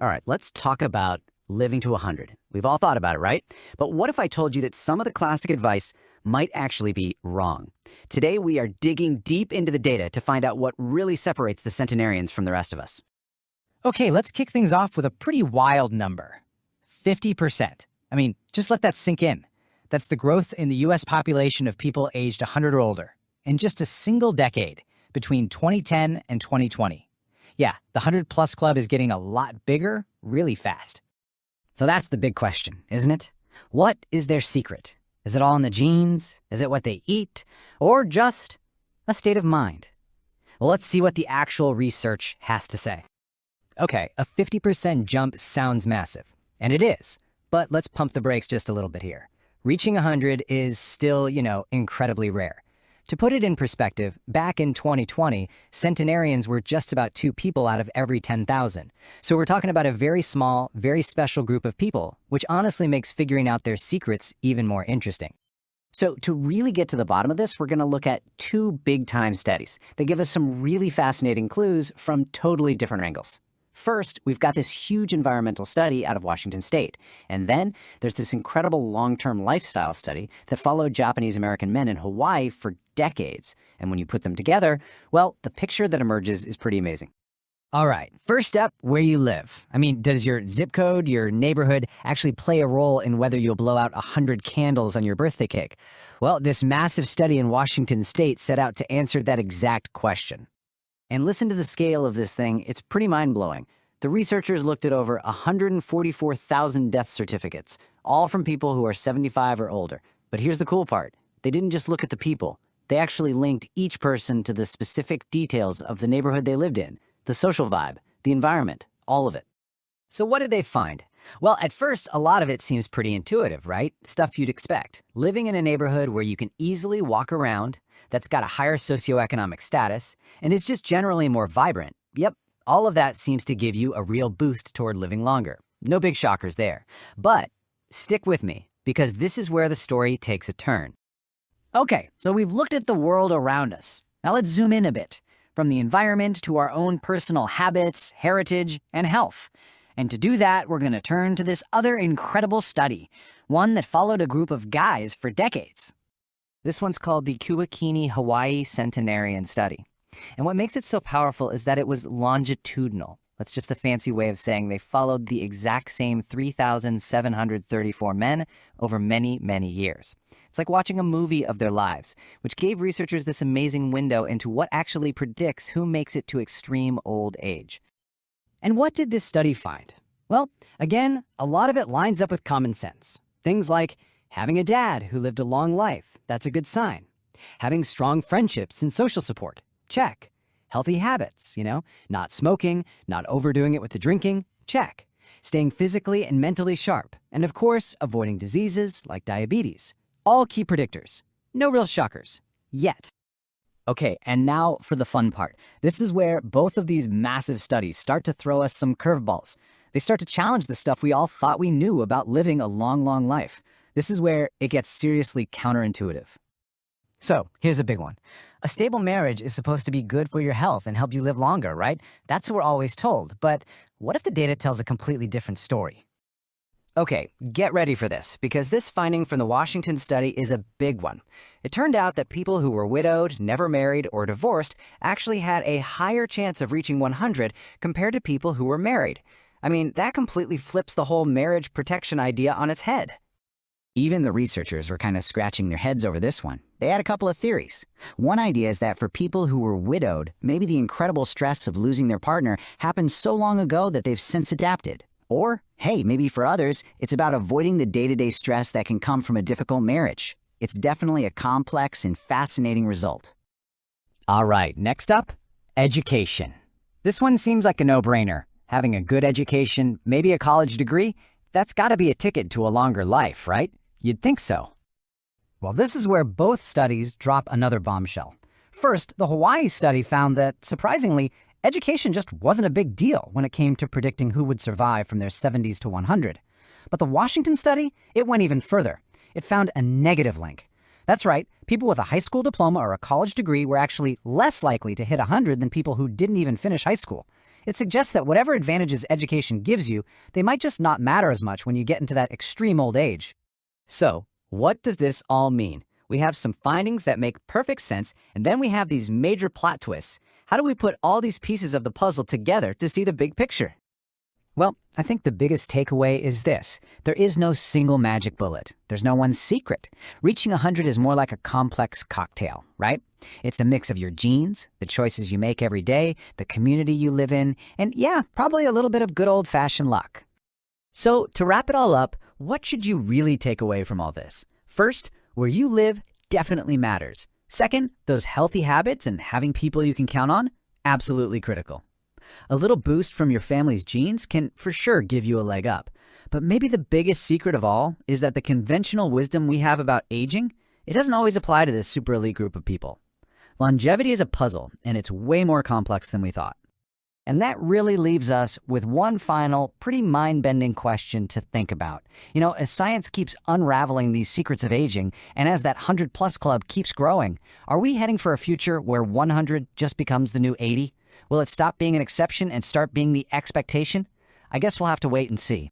All right, let's talk about living to 100. We've all thought about it, right? But what if I told you that some of the classic advice might actually be wrong? Today, we are digging deep into the data to find out what really separates the centenarians from the rest of us. Okay, let's kick things off with a pretty wild number. 50%. I mean, just let that sink in. That's the growth in the U.S. population of people aged 100 or older in just a single decade between 2010 and 2020. Yeah, the 100-plus club is getting a lot bigger really fast. So that's the big question, isn't it? What is their secret? Is it all in the genes? Is it what they eat? Or just a state of mind? Well, let's see what the actual research has to say. Okay, a 50% jump sounds massive, and it is. But let's pump the brakes just a little bit here. Reaching 100 is still, incredibly rare. To put it in perspective, back in 2020, centenarians were just about 2 people out of every 10,000. So we're talking about a very small, very special group of people, which honestly makes figuring out their secrets even more interesting. So to really get to the bottom of this, we're going to look at 2 big-time studies. They give us some really fascinating clues from totally different angles. First, we've got this huge environmental study out of Washington State. And then there's this incredible long-term lifestyle study that followed Japanese-American men in Hawaii for decades. And when you put them together, well, the picture that emerges is pretty amazing. All right, first up, where you live. I mean, does your zip code, your neighborhood, actually play a role in whether you'll blow out 100 candles on your birthday cake? Well, this massive study in Washington State set out to answer that exact question. And listen to the scale of this thing. It's pretty mind-blowing. The researchers looked at over 144,000 death certificates, all from people who are 75 or older. But here's the cool part. They didn't just look at the people. They actually linked each person to the specific details of the neighborhood they lived in, the social vibe, the environment, all of it. So what did they find? Well, at first, a lot of it seems pretty intuitive, right? Stuff you'd expect. Living in a neighborhood where you can easily walk around, that's got a higher socioeconomic status, and is just generally more vibrant. Yep, all of that seems to give you a real boost toward living longer. No big shockers there. But stick with me, because this is where the story takes a turn. Okay, so we've looked at the world around us. Now let's zoom in a bit, from the environment to our own personal habits, heritage, and health. And to do that, we're going to turn to this other incredible study, one that followed a group of guys for decades. This one's called the Kuakini Hawaii Centenarian Study. And what makes it so powerful is that it was longitudinal. That's just a fancy way of saying they followed the exact same 3,734 men over many, many years. It's like watching a movie of their lives, which gave researchers this amazing window into what actually predicts who makes it to extreme old age. And what did this study find? Well, again, a lot of it lines up with common sense. Things like having a dad who lived a long life, that's a good sign. Having strong friendships and social support, check. Healthy habits, not smoking, not overdoing it with the drinking, check. Staying physically and mentally sharp, and of course, avoiding diseases like diabetes. All key predictors. No real shockers. Yet. Okay, and now for the fun part. This is where both of these massive studies start to throw us some curveballs. They start to challenge the stuff we all thought we knew about living a long, long life. This is where it gets seriously counterintuitive. So, here's a big one. A stable marriage is supposed to be good for your health and help you live longer, right? That's what we're always told. But what if the data tells a completely different story? Okay, get ready for this, because this finding from the Washington study is a big one. It turned out that people who were widowed, never married, or divorced actually had a higher chance of reaching 100 compared to people who were married. I mean, that completely flips the whole marriage protection idea on its head. Even the researchers were kind of scratching their heads over this one. They had a couple of theories. One idea is that for people who were widowed, maybe the incredible stress of losing their partner happened so long ago that they've since adapted. Or, hey, maybe for others, it's about avoiding the day-to-day stress that can come from a difficult marriage. It's definitely a complex and fascinating result. All right, next up, education. This one seems like a no-brainer. Having a good education, maybe a college degree, that's got to be a ticket to a longer life, right? You'd think so. Well, this is where both studies drop another bombshell. First, the Hawaii study found that, surprisingly, education just wasn't a big deal when it came to predicting who would survive from their 70s to 100. But the Washington study, it went even further. It found a negative link. That's right, people with a high school diploma or a college degree were actually less likely to hit 100 than people who didn't even finish high school. It suggests that whatever advantages education gives you, they might just not matter as much when you get into that extreme old age. So, what does this all mean? We have some findings that make perfect sense, and then we have these major plot twists. How do we put all these pieces of the puzzle together to see the big picture? Well, I think the biggest takeaway is this. There is no single magic bullet. There's no one secret. Reaching 100 is more like a complex cocktail, right? It's a mix of your genes, the choices you make every day, the community you live in, and yeah, probably a little bit of good old-fashioned luck. So, to wrap it all up, what should you really take away from all this? First, where you live definitely matters. Second, those healthy habits and having people you can count on, absolutely critical. A little boost from your family's genes can for sure give you a leg up. But maybe the biggest secret of all is that the conventional wisdom we have about aging, it doesn't always apply to this super elite group of people. Longevity is a puzzle, and it's way more complex than we thought. And that really leaves us with one final, pretty mind-bending question to think about. As science keeps unraveling these secrets of aging, and as that 100-plus club keeps growing, are we heading for a future where 100 just becomes the new 80? Will it stop being an exception and start being the expectation? I guess we'll have to wait and see.